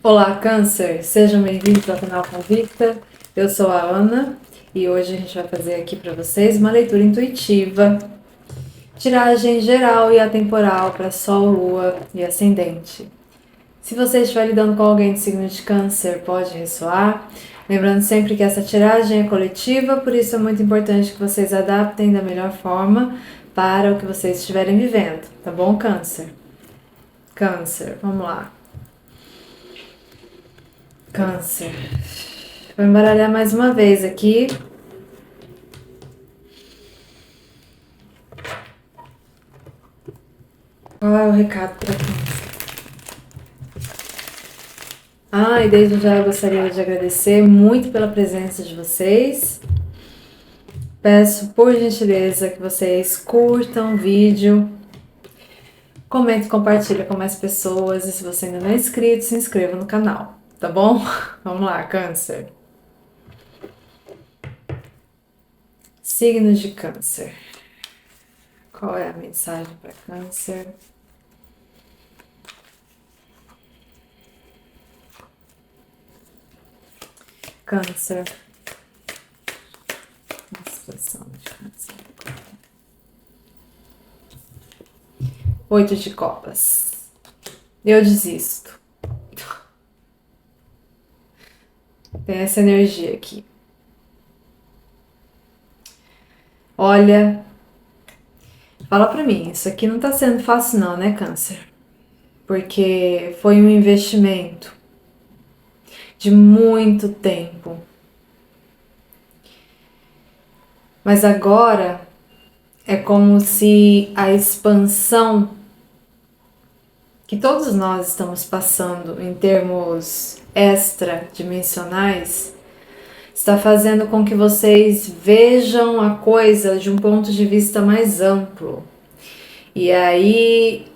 Olá, Câncer! Sejam bem-vindos ao canal Convicta. Eu sou a Ana e hoje a gente vai fazer aqui para vocês uma leitura intuitiva, tiragem geral e atemporal para Sol, Lua e Ascendente. Se você estiver lidando com alguém de signo de Câncer, pode ressoar. Lembrando sempre que essa tiragem é coletiva, por isso é muito importante que vocês adaptem da melhor forma para o que vocês estiverem vivendo, tá bom, Câncer? Câncer, vamos lá. Câncer. Vou embaralhar mais uma vez aqui. Qual é o recado para Câncer? E desde já eu gostaria de agradecer muito pela presença de vocês. Peço por gentileza que vocês curtam o vídeo, comentem e compartilhem com mais pessoas. E se você ainda não é inscrito, se inscreva no canal, tá bom? Vamos lá, Câncer. Signos de Câncer. Qual é a mensagem para Câncer? Câncer. A situação de Câncer. 8 de copas. Eu desisto. Tem essa energia aqui. Olha, fala pra mim, isso aqui não tá sendo fácil não, né, Câncer? Porque foi um investimento de muito tempo. Mas agora é como se a expansão que todos nós estamos passando em termos extradimensionais está fazendo com que vocês vejam a coisa de um ponto de vista mais amplo. E aí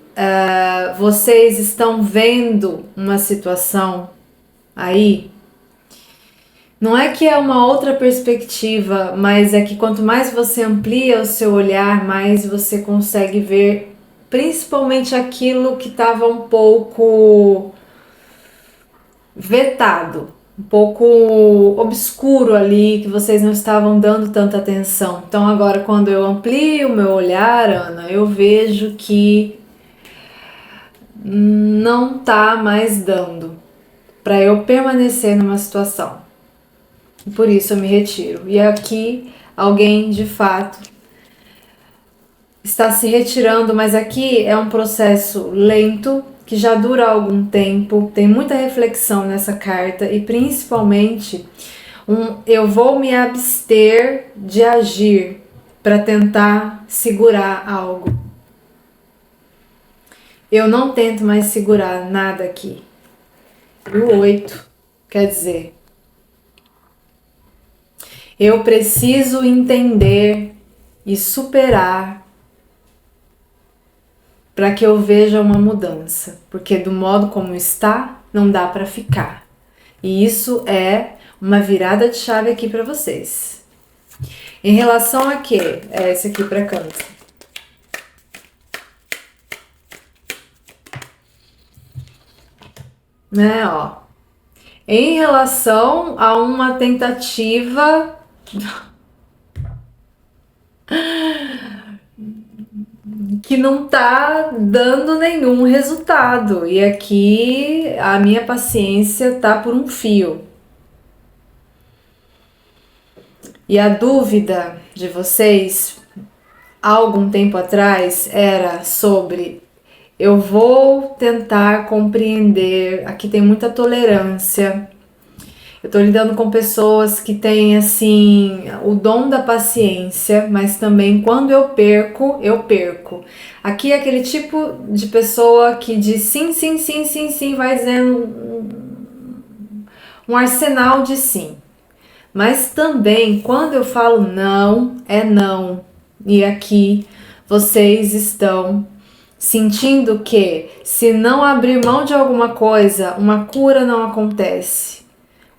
vocês estão vendo uma situação aí. Não é que é uma outra perspectiva, mas é que quanto mais você amplia o seu olhar, mais você consegue ver principalmente aquilo que estava um pouco vetado, um pouco obscuro ali, que vocês não estavam dando tanta atenção. Então agora quando eu amplio o meu olhar, Ana, eu vejo que não tá mais dando para eu permanecer numa situação. Por isso eu me retiro. E aqui alguém de fato está se retirando, mas aqui é um processo lento que já dura algum tempo. Tem muita reflexão nessa carta e principalmente eu vou me abster de agir para tentar segurar algo. Eu não tento mais segurar nada aqui. E o 8 quer dizer, eu preciso entender e superar para que eu veja uma mudança, porque do modo como está, não dá para ficar. E isso é uma virada de chave aqui para vocês. Em relação a quê? É esse aqui para Câncer. Né, ó. Em relação a uma tentativa que não tá dando nenhum resultado. E aqui a minha paciência tá por um fio. E a dúvida de vocês, há algum tempo atrás, era sobre: eu vou tentar compreender, aqui tem muita tolerância. Eu tô lidando com pessoas que têm, assim, o dom da paciência, mas também quando eu perco, eu perco. Aqui é aquele tipo de pessoa que diz sim, sim, sim, sim, sim, vai dizendo um arsenal de sim. Mas também, quando eu falo não, é não. E aqui vocês estão sentindo que se não abrir mão de alguma coisa, uma cura não acontece.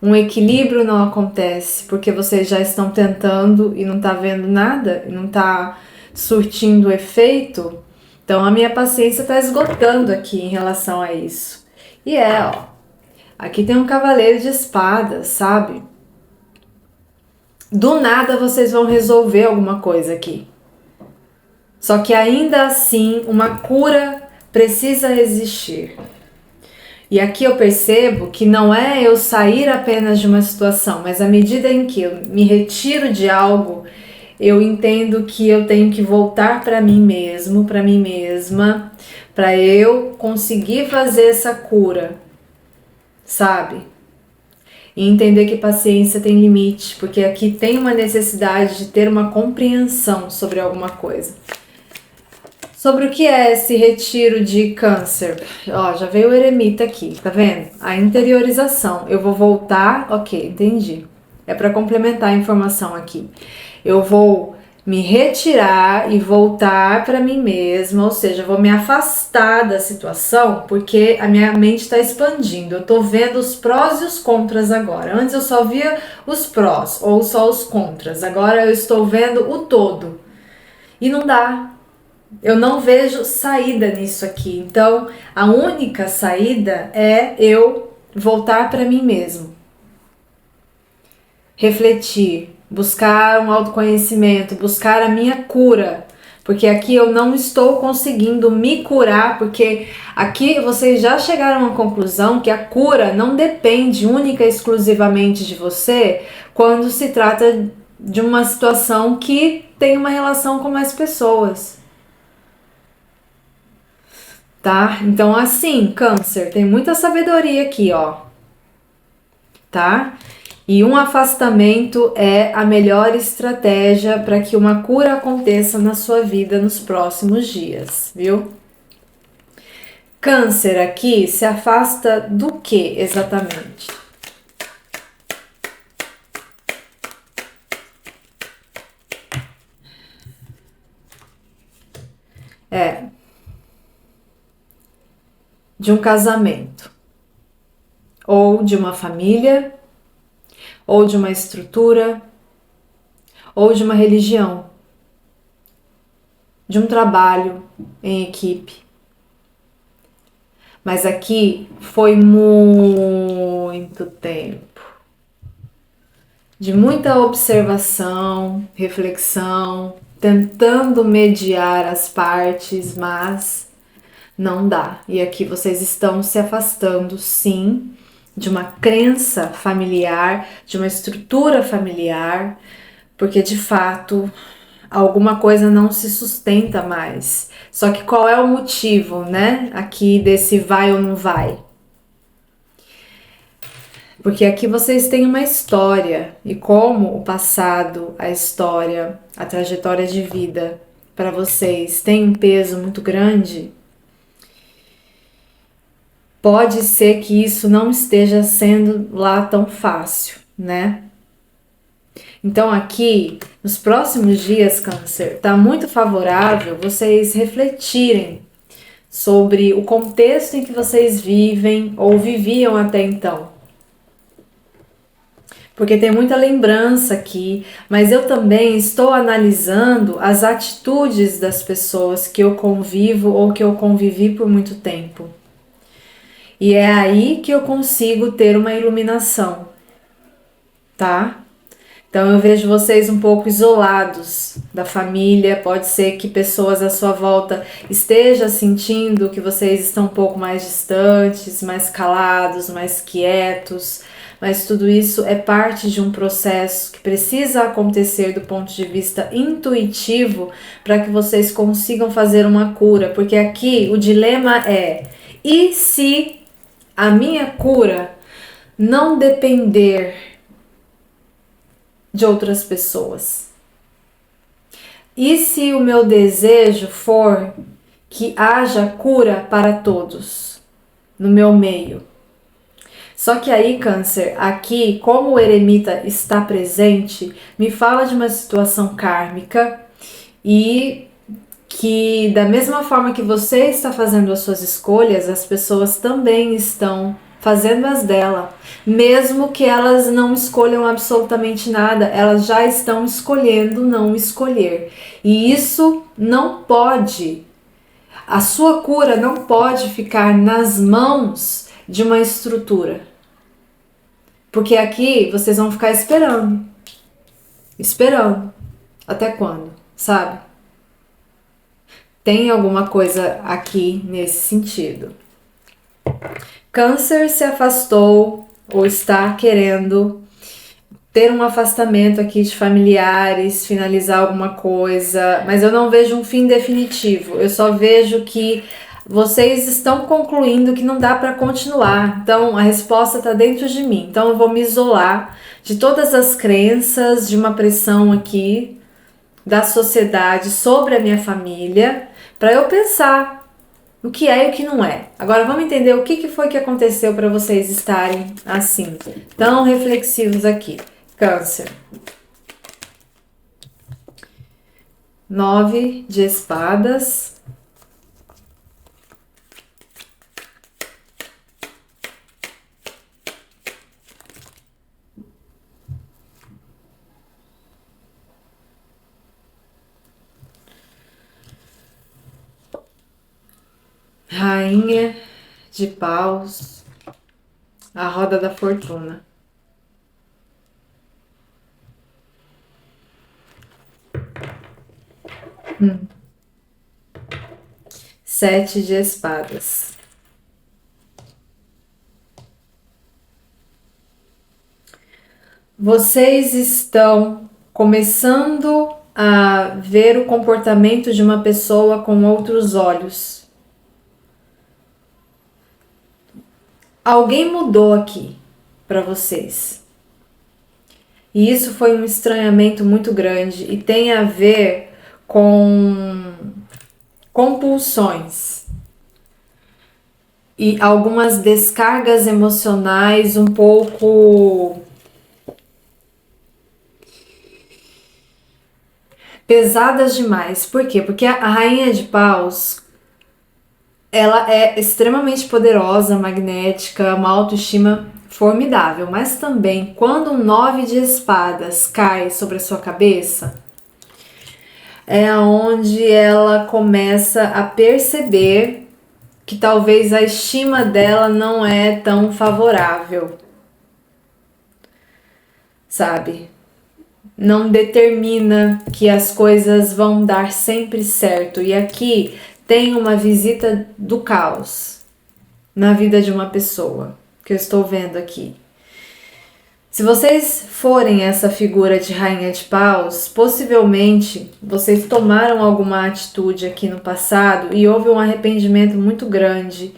Um equilíbrio não acontece, porque vocês já estão tentando e não tá vendo nada, e não tá surtindo efeito. Então a minha paciência tá esgotando aqui em relação a isso. E Aqui tem um cavaleiro de espadas, sabe? Do nada vocês vão resolver alguma coisa aqui. Só que ainda assim, uma cura precisa existir. E aqui eu percebo que não é eu sair apenas de uma situação, mas à medida em que eu me retiro de algo, eu entendo que eu tenho que voltar para mim mesmo, para mim mesma, para eu conseguir fazer essa cura, sabe? E entender que paciência tem limite, porque aqui tem uma necessidade de ter uma compreensão sobre alguma coisa. Sobre o que é esse retiro de câncer? Ó, já veio o eremita aqui, tá vendo? A interiorização. Eu vou voltar, ok, entendi. É para complementar a informação aqui. Eu vou me retirar e voltar para mim mesma, ou seja, eu vou me afastar da situação porque a minha mente está expandindo. Eu tô vendo os prós e os contras agora. Antes eu só via os prós ou só os contras. Agora eu estou vendo o todo. E não dá. Eu não vejo saída nisso aqui. Então, a única saída é eu voltar para mim mesmo. Refletir, buscar um autoconhecimento, buscar a minha cura. Porque aqui eu não estou conseguindo me curar, porque aqui vocês já chegaram à conclusão que a cura não depende única e exclusivamente de você quando se trata de uma situação que tem uma relação com mais pessoas. Tá? Então, assim, câncer, tem muita sabedoria aqui, ó. Tá? E um afastamento é a melhor estratégia para que uma cura aconteça na sua vida nos próximos dias, viu? Câncer aqui se afasta do que exatamente? De um casamento, ou de uma família, ou de uma estrutura, ou de uma religião, de um trabalho em equipe. Mas aqui foi muito tempo de muita observação, reflexão, tentando mediar as partes, mas não dá. E aqui vocês estão se afastando, sim, de uma crença familiar, de uma estrutura familiar, porque de fato alguma coisa não se sustenta mais. Só que qual é o motivo, né? Aqui desse vai ou não vai? Porque aqui vocês têm uma história, e como o passado, a história, a trajetória de vida para vocês tem um peso muito grande, pode ser que isso não esteja sendo lá tão fácil, né? Então aqui, nos próximos dias, Câncer, tá muito favorável vocês refletirem sobre o contexto em que vocês vivem ou viviam até então. Porque tem muita lembrança aqui, mas eu também estou analisando as atitudes das pessoas que eu convivo ou que eu convivi por muito tempo. E é aí que eu consigo ter uma iluminação, tá? Então eu vejo vocês um pouco isolados da família, pode ser que pessoas à sua volta estejam sentindo que vocês estão um pouco mais distantes, mais calados, mais quietos, mas tudo isso é parte de um processo que precisa acontecer do ponto de vista intuitivo para que vocês consigam fazer uma cura, porque aqui o dilema é: e se a minha cura não depender de outras pessoas? E se o meu desejo for que haja cura para todos no meu meio? Só que aí, Câncer, aqui, como o eremita está presente, me fala de uma situação kármica e que da mesma forma que você está fazendo as suas escolhas, as pessoas também estão fazendo as dela, mesmo que elas não escolham absolutamente nada, elas já estão escolhendo não escolher. E isso não pode, a sua cura não pode ficar nas mãos de uma estrutura. Porque aqui vocês vão ficar esperando. Esperando. Até quando? Sabe? Tem alguma coisa aqui nesse sentido. Câncer se afastou ou está querendo ter um afastamento aqui de familiares, finalizar alguma coisa, mas eu não vejo um fim definitivo. Eu só vejo que vocês estão concluindo que não dá para continuar. Então a resposta está dentro de mim. Então eu vou me isolar de todas as crenças, de uma pressão aqui da sociedade sobre a minha família, para eu pensar o que é e o que não é. Agora vamos entender o que foi que aconteceu para vocês estarem assim, tão reflexivos aqui. Câncer. 9 de espadas. Rainha de paus. A roda da fortuna. Sete de espadas. Vocês estão começando a ver o comportamento de uma pessoa com outros olhos. Alguém mudou aqui para vocês. E isso foi um estranhamento muito grande e tem a ver com compulsões e algumas descargas emocionais um pouco pesadas demais. Por quê? Porque a rainha de paus, ela é extremamente poderosa, magnética, uma autoestima formidável, mas também quando um 9 de espadas cai sobre a sua cabeça, é onde ela começa a perceber que talvez a estima dela não é tão favorável, sabe? Não determina que as coisas vão dar sempre certo. E aqui tem uma visita do caos na vida de uma pessoa, que eu estou vendo aqui. Se vocês forem essa figura de rainha de paus, possivelmente vocês tomaram alguma atitude aqui no passado e houve um arrependimento muito grande.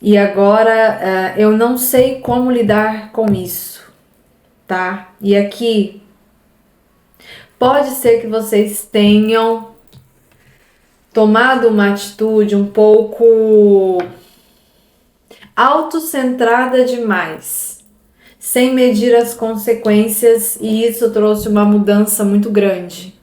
E agora eu não sei como lidar com isso, tá? E aqui pode ser que vocês tenham tomado uma atitude um pouco autocentrada demais, sem medir as consequências, e isso trouxe uma mudança muito grande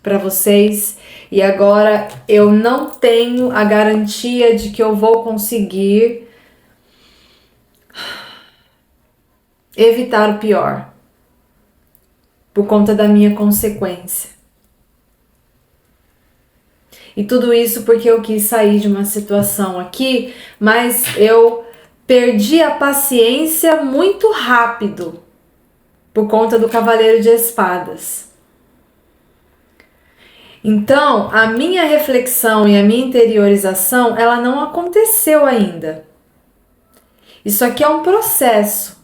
para vocês. E agora eu não tenho a garantia de que eu vou conseguir evitar o pior por conta da minha consequência. E tudo isso porque eu quis sair de uma situação aqui, mas eu perdi a paciência muito rápido por conta do Cavaleiro de Espadas. Então, a minha reflexão e a minha interiorização, ela não aconteceu ainda. Isso aqui é um processo.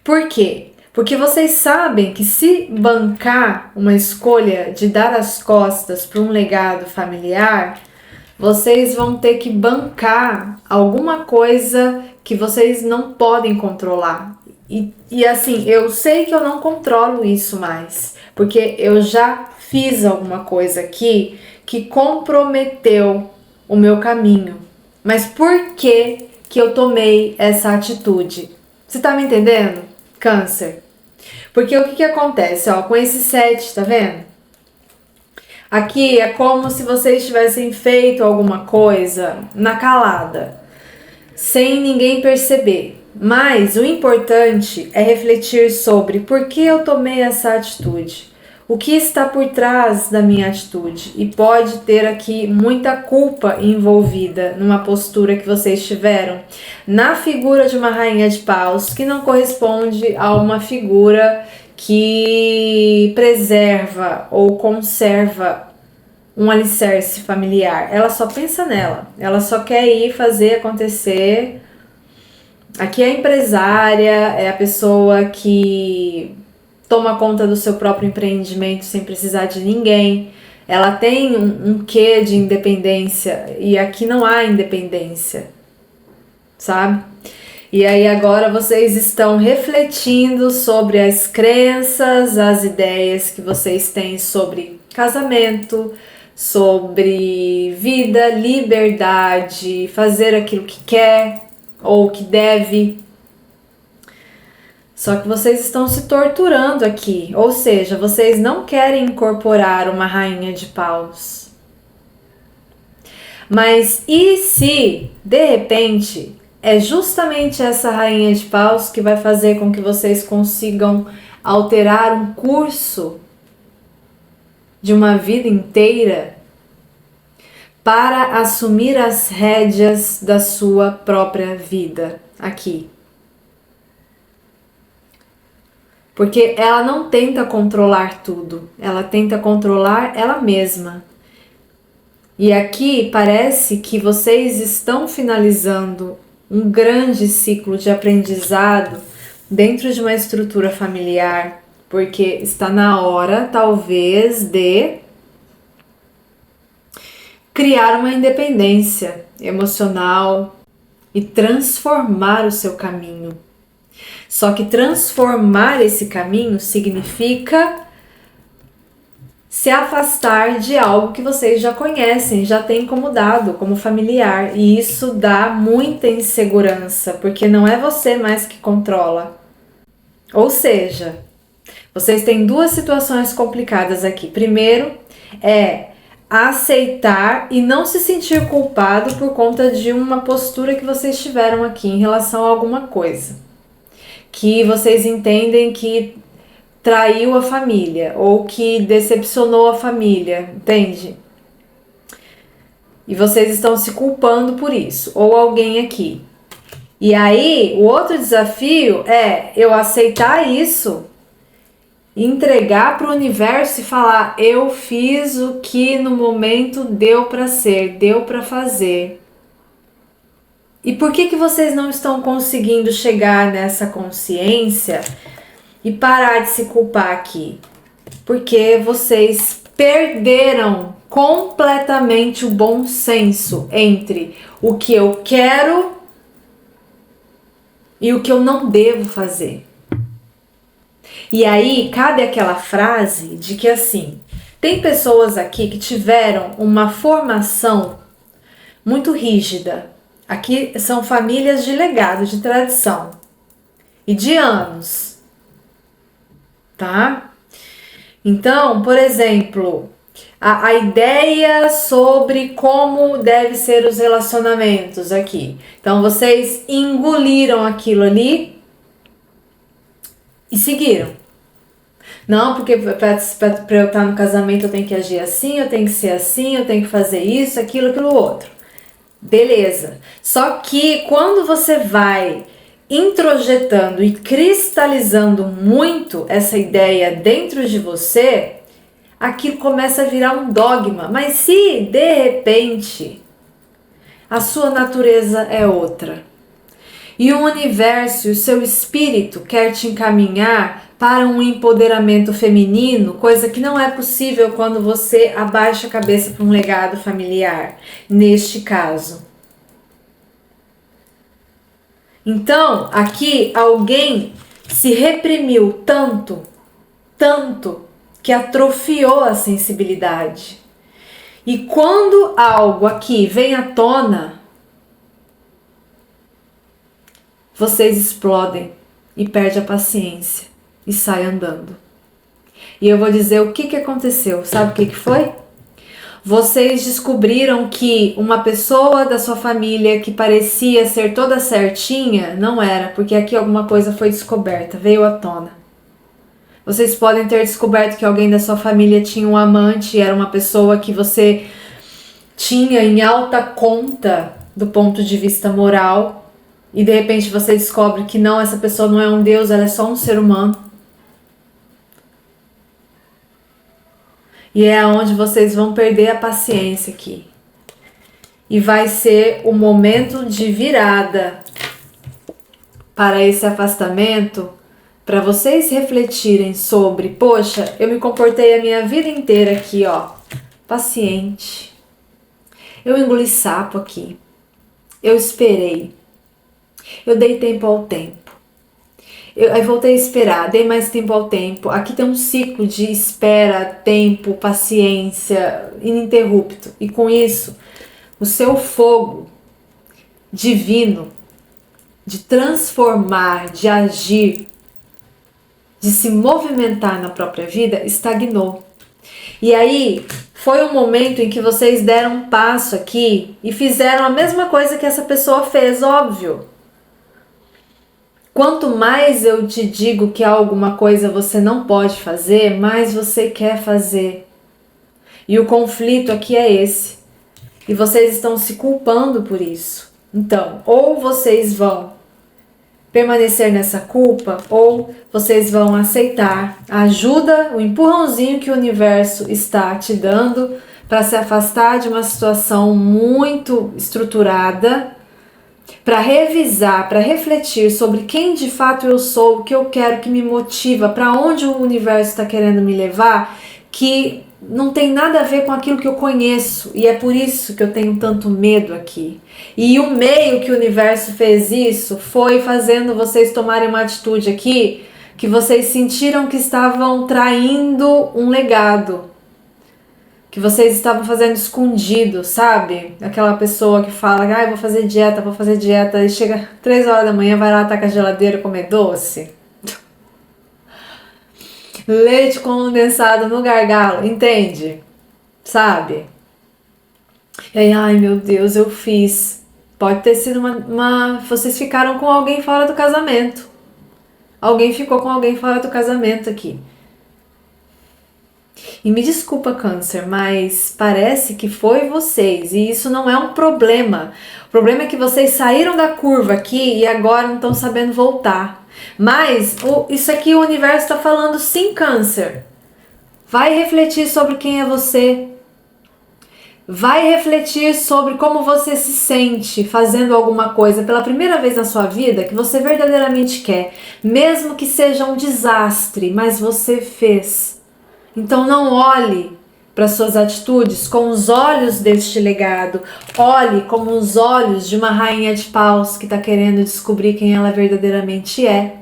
Por quê? Porque vocês sabem que se bancar uma escolha de dar as costas para um legado familiar, vocês vão ter que bancar alguma coisa que vocês não podem controlar. E assim, eu sei que eu não controlo isso mais, porque eu já fiz alguma coisa aqui que comprometeu o meu caminho. Mas por que eu tomei essa atitude? Você tá me entendendo, Câncer? Porque o que acontece, ó, com esse 7, tá vendo? Aqui é como se vocês tivessem feito alguma coisa na calada, sem ninguém perceber. Mas o importante é refletir sobre por que eu tomei essa atitude. O que está por trás da minha atitude? E pode ter aqui muita culpa envolvida numa postura que vocês tiveram na figura de uma rainha de paus, que não corresponde a uma figura que preserva ou conserva um alicerce familiar. Ela só pensa nela, ela só quer ir fazer acontecer. Aqui é a empresária, é a pessoa que toma conta do seu próprio empreendimento sem precisar de ninguém. Ela tem um quê de independência e aqui não há independência, sabe? E aí agora vocês estão refletindo sobre as crenças, as ideias que vocês têm sobre casamento, sobre vida, liberdade, fazer aquilo que quer ou que deve. Só que vocês estão se torturando aqui, ou seja, vocês não querem incorporar uma rainha de paus. Mas e se, de repente, é justamente essa rainha de paus que vai fazer com que vocês consigam alterar um curso de uma vida inteira para assumir as rédeas da sua própria vida aqui? Porque ela não tenta controlar tudo, ela tenta controlar ela mesma. E aqui parece que vocês estão finalizando um grande ciclo de aprendizado dentro de uma estrutura familiar, porque está na hora, talvez, de criar uma independência emocional e transformar o seu caminho. Só que transformar esse caminho significa se afastar de algo que vocês já conhecem, já têm como dado, como familiar. E isso dá muita insegurança, porque não é você mais que controla. Ou seja, vocês têm duas situações complicadas aqui. Primeiro é aceitar e não se sentir culpado por conta de uma postura que vocês tiveram aqui em relação a alguma coisa que vocês entendem que traiu a família ou que decepcionou a família, entende? E vocês estão se culpando por isso, ou alguém aqui. E aí, o outro desafio é eu aceitar isso, entregar para o universo e falar: eu fiz o que no momento deu para ser, deu para fazer. E por que vocês não estão conseguindo chegar nessa consciência e parar de se culpar aqui? Porque vocês perderam completamente o bom senso entre o que eu quero e o que eu não devo fazer. E aí cabe aquela frase de que assim, tem pessoas aqui que tiveram uma formação muito rígida. Aqui são famílias de legado, de tradição e de anos, tá? Então, por exemplo, a ideia sobre como devem ser os relacionamentos aqui. Então, vocês engoliram aquilo ali e seguiram. Não, porque para eu estar no casamento eu tenho que agir assim, eu tenho que ser assim, eu tenho que fazer isso, aquilo, aquilo outro. Beleza. Só que quando você vai introjetando e cristalizando muito essa ideia dentro de você, aquilo começa a virar um dogma. Mas se de repente a sua natureza é outra e o universo e o seu espírito quer te encaminhar para um empoderamento feminino, coisa que não é possível quando você abaixa a cabeça para um legado familiar, neste caso. Então, aqui alguém se reprimiu tanto, que atrofiou a sensibilidade. E quando algo aqui vem à tona, vocês explodem e perdem a paciência e saem andando. E eu vou dizer o que aconteceu. Sabe o que foi? Vocês descobriram que uma pessoa da sua família que parecia ser toda certinha, não era, porque aqui alguma coisa foi descoberta, veio à tona. Vocês podem ter descoberto que alguém da sua família tinha um amante, era uma pessoa que você tinha em alta conta do ponto de vista moral, e de repente você descobre que não, essa pessoa não é um deus, ela é só um ser humano. E é onde vocês vão perder a paciência aqui. E vai ser o momento de virada para esse afastamento, para vocês refletirem sobre, poxa, eu me comportei a minha vida inteira aqui, ó, paciente. Eu engoli sapo aqui. Eu esperei. Eu dei tempo ao tempo. Aí voltei a esperar, dei mais tempo ao tempo. Aqui tem um ciclo de espera, tempo, paciência, ininterrupto. E com isso, o seu fogo divino de transformar, de agir, de se movimentar na própria vida, estagnou. E aí, foi um momento em que vocês deram um passo aqui e fizeram a mesma coisa que essa pessoa fez, óbvio. Quanto mais eu te digo que alguma coisa você não pode fazer, mais você quer fazer. E o conflito aqui é esse. E vocês estão se culpando por isso. Então, ou vocês vão permanecer nessa culpa, ou vocês vão aceitar a ajuda, o empurrãozinho que o universo está te dando para se afastar de uma situação muito estruturada, para revisar, para refletir sobre quem de fato eu sou, o que eu quero, que me motiva, para onde o universo está querendo me levar, que não tem nada a ver com aquilo que eu conheço, e é por isso que eu tenho tanto medo aqui. E o meio que o universo fez isso foi fazendo vocês tomarem uma atitude aqui que vocês sentiram que estavam traindo um legado, que vocês estavam fazendo escondido, sabe? Aquela pessoa que fala, ah, vou fazer dieta, e chega 3 horas da manhã, vai lá, taca a geladeira, comer doce. Leite condensado no gargalo, entende? Sabe? E aí, ai meu Deus, eu fiz. Pode ter sido vocês ficaram com alguém fora do casamento. Alguém ficou com alguém fora do casamento aqui. E me desculpa, Câncer, mas parece que foi vocês. E isso não é um problema. O problema é que vocês saíram da curva aqui e agora não estão sabendo voltar. Mas isso aqui o universo está falando sim, Câncer. Vai refletir sobre quem é você. Vai refletir sobre como você se sente fazendo alguma coisa pela primeira vez na sua vida que você verdadeiramente quer. Mesmo que seja um desastre, mas você fez. Então não olhe para suas atitudes com os olhos deste legado. Olhe como os olhos de uma rainha de paus que está querendo descobrir quem ela verdadeiramente é.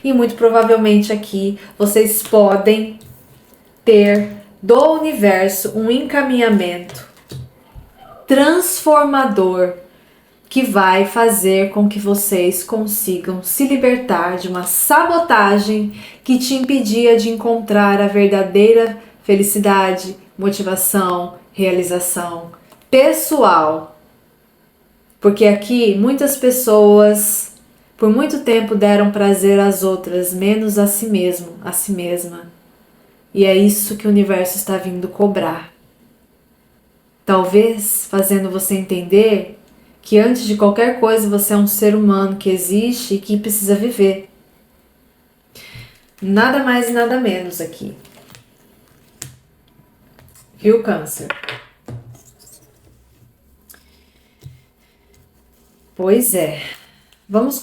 E muito provavelmente aqui vocês podem ter do universo um encaminhamento transformador que vai fazer com que vocês consigam se libertar de uma sabotagem que te impedia de encontrar a verdadeira felicidade, motivação, realização pessoal. Porque aqui muitas pessoas por muito tempo deram prazer às outras, menos a si mesmo, a si mesma. E é isso que o universo está vindo cobrar. Talvez fazendo você entender que antes de qualquer coisa você é um ser humano que existe e que precisa viver. Nada mais e nada menos aqui. Viu, Câncer? Pois é. Vamos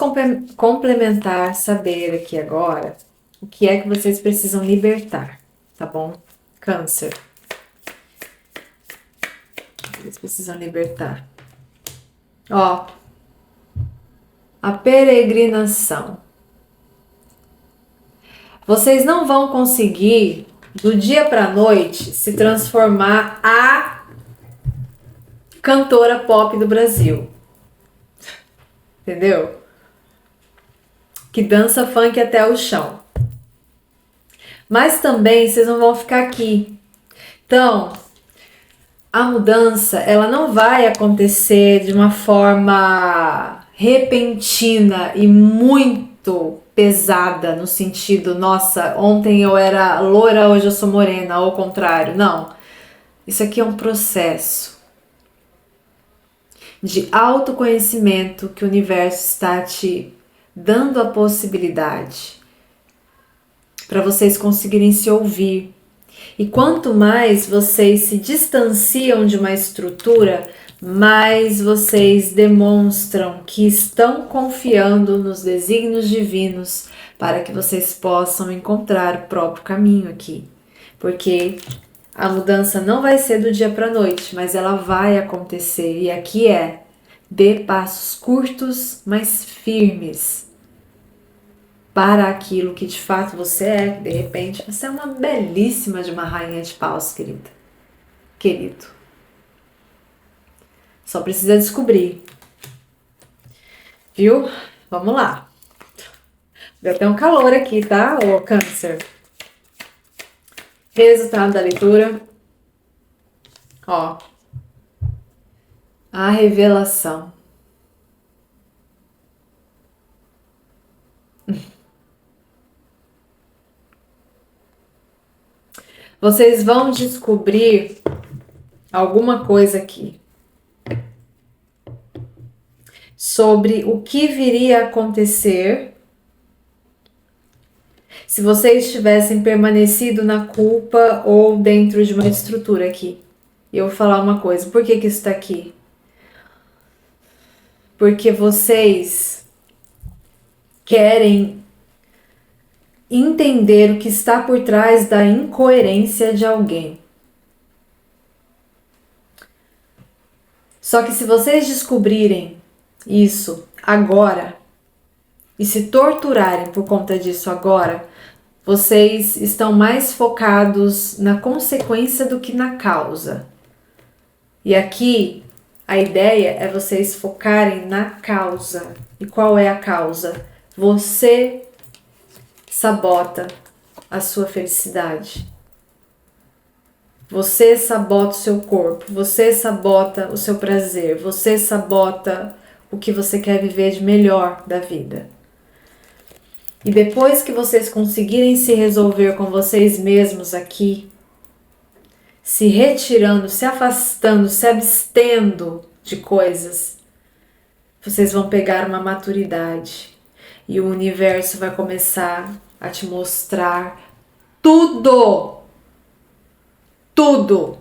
complementar, saber aqui agora o que é que vocês precisam libertar, tá bom? Câncer. Vocês precisam libertar. Ó, a peregrinação. Vocês não vão conseguir, do dia para a noite, se transformar a cantora pop do Brasil. Entendeu? Que dança funk até o chão. Mas também vocês não vão ficar aqui. Então, a mudança, ela não vai acontecer de uma forma repentina e muito pesada no sentido, nossa, ontem eu era loira, hoje eu sou morena, ou ao contrário. Não. Isso aqui é um processo de autoconhecimento que o universo está te dando a possibilidade para vocês conseguirem se ouvir. E quanto mais vocês se distanciam de uma estrutura, mais vocês demonstram que estão confiando nos desígnios divinos para que vocês possam encontrar o próprio caminho aqui. Porque a mudança não vai ser do dia para a noite, mas ela vai acontecer. E aqui dê passos curtos, mas firmes para aquilo que de fato você é. De repente, você é uma belíssima de uma rainha de paus, querida. Querido. Só precisa descobrir. Viu? Vamos lá. Deu até um calor aqui, tá, ô Câncer? Resultado da leitura. Ó. A revelação. Vocês vão descobrir alguma coisa aqui sobre o que viria a acontecer se vocês tivessem permanecido na culpa ou dentro de uma estrutura aqui. E eu vou falar uma coisa, por que que isso está aqui? Porque vocês querem entender o que está por trás da incoerência de alguém. Só que se vocês descobrirem isso agora e se torturarem por conta disso agora, vocês estão mais focados na consequência do que na causa. E aqui a ideia é vocês focarem na causa. E qual é a causa? Você sabota a sua felicidade. Você sabota o seu corpo, você sabota o seu prazer, você sabota o que você quer viver de melhor da vida. E depois que vocês conseguirem se resolver com vocês mesmos aqui, se retirando, se afastando, se abstendo de coisas, vocês vão pegar uma maturidade e o universo vai começar a te mostrar tudo. Tudo.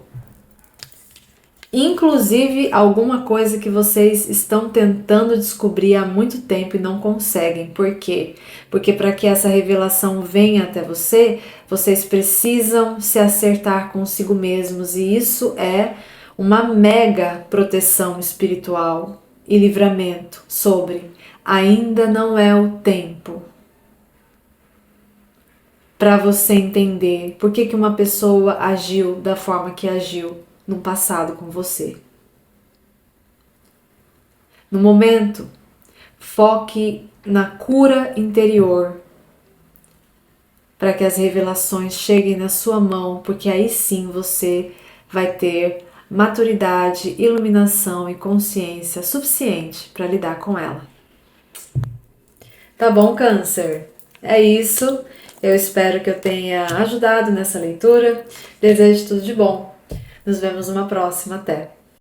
Inclusive alguma coisa que vocês estão tentando descobrir há muito tempo e não conseguem. Por quê? Porque para que essa revelação venha até você, vocês precisam se acertar consigo mesmos. E isso é uma mega proteção espiritual e livramento sobre ainda não é o tempo para você entender por que uma pessoa agiu da forma que agiu no passado com você. No momento, foque na cura interior para que as revelações cheguem na sua mão, porque aí sim você vai ter maturidade, iluminação e consciência suficiente para lidar com ela. Tá bom, Câncer? É isso. Eu espero que eu tenha ajudado nessa leitura. Desejo tudo de bom. Nos vemos numa próxima. Até!